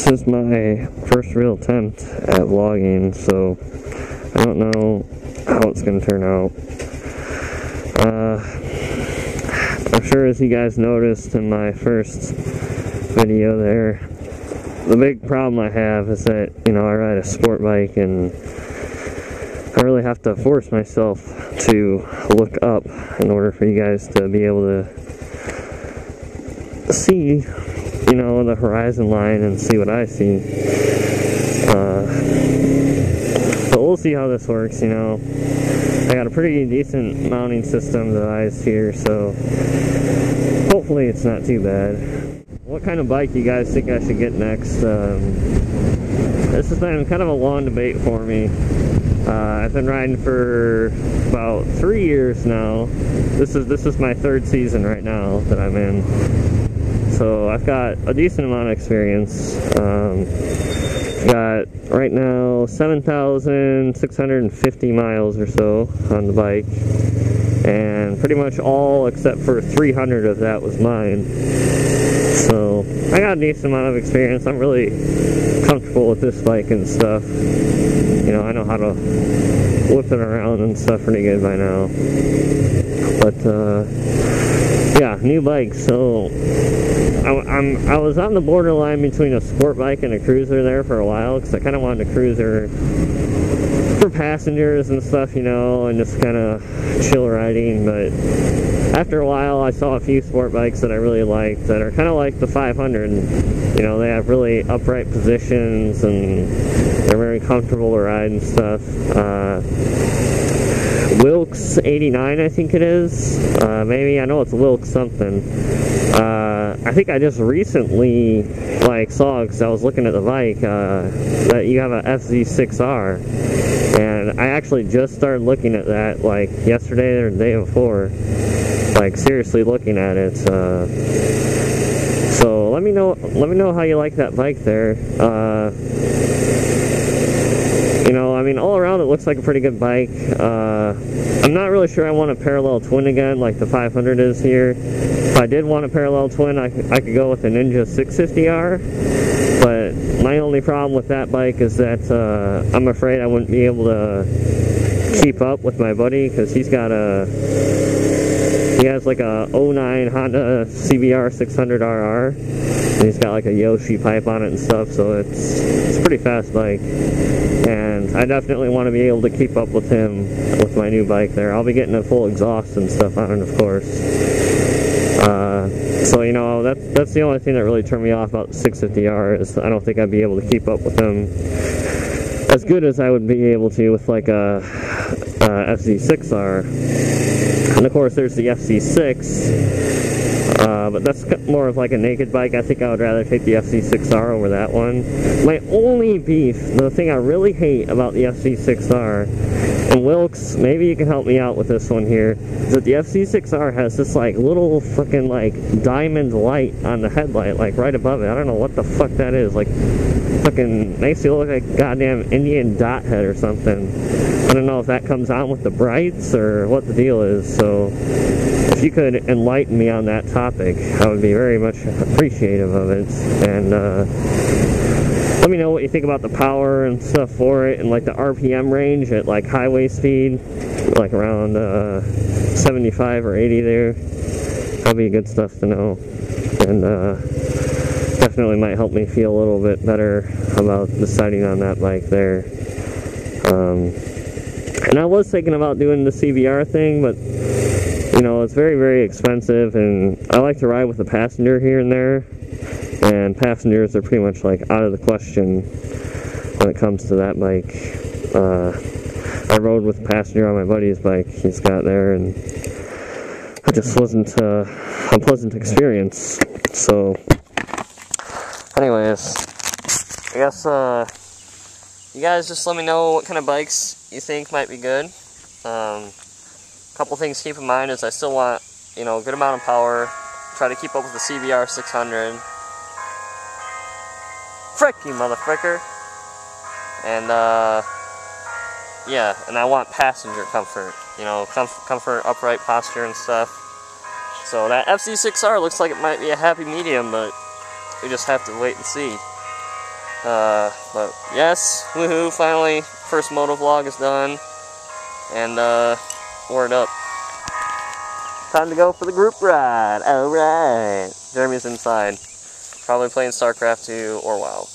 This is my first real attempt at vlogging, so I don't know how it's going to turn out. I'm sure as you guys noticed in my first video there, the big problem I have is that, you know, I ride a sport bike and I really have to force myself to look up in order for you guys to be able to see, you know, the horizon line and see what I see. But we'll see how this works, you know. I got a pretty decent mounting system devised here, so hopefully it's not too bad. What kind of bike you guys think I should get next? This has been kind of a long debate for me. I've been riding for about 3 years now. This is my third season right now that I'm in. So I've got a decent amount of experience. Got right now 7,650 miles or so on the bike, and pretty much all except for 300 of that was mine. So I got a decent amount of experience. I'm really comfortable with this bike and stuff. You know, I know how to whip it around and stuff pretty good by now. But yeah, new bike. So I was on the borderline between a sport bike and a cruiser there for a while, because I kind of wanted a cruiser for passengers and stuff, you know, and just kind of chill riding. But after a while, I saw a few sport bikes that I really liked that are kind of like the 500. You know, they have really upright positions and they're very comfortable to ride and stuff. Wilkes 89, I think it is. Maybe, I know it's Wilkes something. I think I just recently saw, because I was looking at the bike, that you have a FZ6R, and I actually just started looking at that yesterday or the day before, seriously looking at it. So let me know how you like that bike there. You know, I mean, all around it looks like a pretty good bike. I'm not really sure I want a parallel twin again like the 500 is here. If I did want a parallel twin, I could go with the Ninja 650R. But my only problem with that bike is that I'm afraid I wouldn't be able to keep up with my buddy, because he has like a 09 Honda CBR 600RR. And he's got like a Yoshi pipe on it and stuff, so it's a pretty fast bike. And I definitely want to be able to keep up with him with my new bike there. I'll be getting a full exhaust and stuff on it, of course. So, you know, that's the only thing that really turned me off about the 650R, is I don't think I'd be able to keep up with him as good as I would be able to with like a FZ6R. And of course there's the FZ6, but that's more of like a naked bike. I think I would rather take the FZ6R over that one. My only beef, the thing I really hate about the FZ6R, and Wilkes, maybe you can help me out with this one here, is that the FZ6R has this little fucking diamond light on the headlight, right above it. I don't know what the fuck that is. Fucking makes you look like a goddamn Indian dot head or something. I don't know if that comes on with the brights or what the deal is. So if you could enlighten me on that topic, I would be very much appreciative of it. And let me know what you think about the power and stuff for it, and the RPM range at highway speed, around 75 or 80 there. That'll be good stuff to know. And definitely might help me feel a little bit better about deciding on that bike there. And I was thinking about doing the CBR thing, but you know, it's very, very expensive, and I like to ride with a passenger here and there, and passengers are pretty much out of the question when it comes to that bike. I rode with a passenger on my buddy's bike he's got there, and it just wasn't a pleasant experience. So anyways, I guess you guys just let me know what kind of bikes you think might be good. Couple things to keep in mind is I still want, you know, a good amount of power. Try to keep up with the CBR 600. Frick you, motherfucker! And yeah, and I want passenger comfort. You know, comfort, upright posture and stuff. So that FZ6R looks like it might be a happy medium, but we just have to wait and see. But yes, woohoo, finally, first moto vlog is done, and word up. Time to go for the group ride. Alright. Jeremy's inside, probably playing StarCraft 2 or WoW.